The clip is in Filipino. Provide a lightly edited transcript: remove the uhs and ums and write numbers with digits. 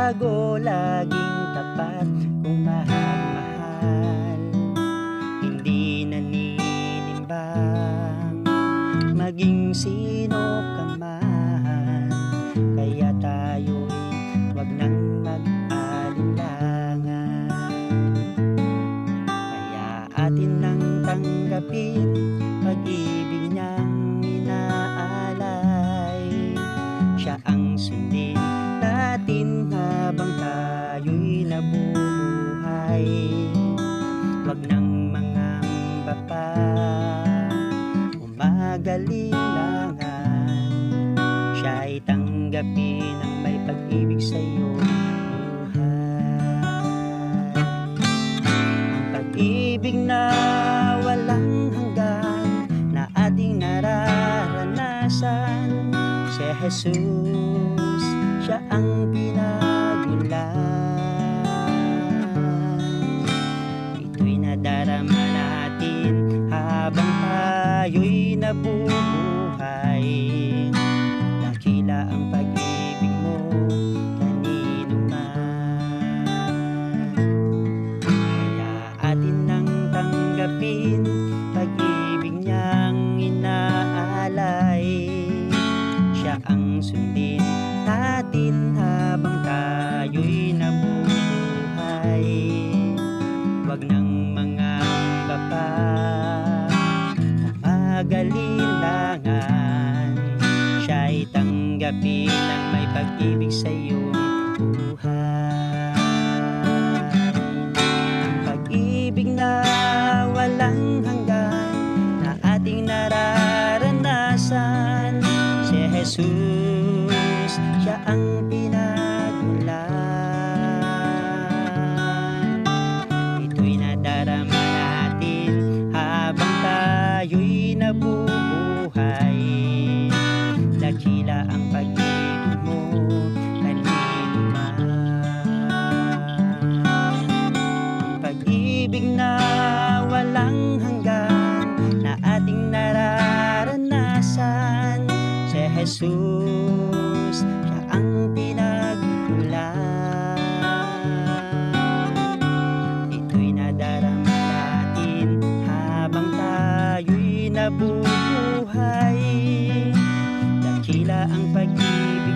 bago, laging tapat kung mahal. Hindi naninimbang maging sino ka man, kaya tayo'y wag nang mag-alinlangan. Kaya atin nang tanggapin pag-ibig niyang inaalay. Siya ang sundin natin habang tayo'y nabubuhay. Wag nang mangamba pa, umagalinlangan. Siya'y tanggapin ang may pag-ibig sa'yo buhay. Ang pag-ibig na walang hanggan na ating nararanasan, si Jesus, siya ang pinagmulan. Ito'y nadarama natin habang tayo'y nabubuhay. Dakila ang pag-ibig mo kanino man. Kaya atin nang tanggapin pag-ibig niyang inaalay. Siya ang sundin natin habang tayo'y nabubuhay. Wag nang mangamba pa, umagalinlangan. Siya'y tanggapin ang may pag-ibig sa iyong buhay. Ang pag-ibig na walang hanggan na ating nararanasan, si Jesus, siya ang pinagmulan. Ito'y nadarama natin habang tayo'y nabubuhay. Dakila ang pag-ibig mo kanino man. Ang pag-ibig na walang hanggan na ating nararanasan, si Jesus, siya ang pinagmulan. Ito'y nadarama natin habang tayo'y nabubuhay. Dakila ang pag-ibig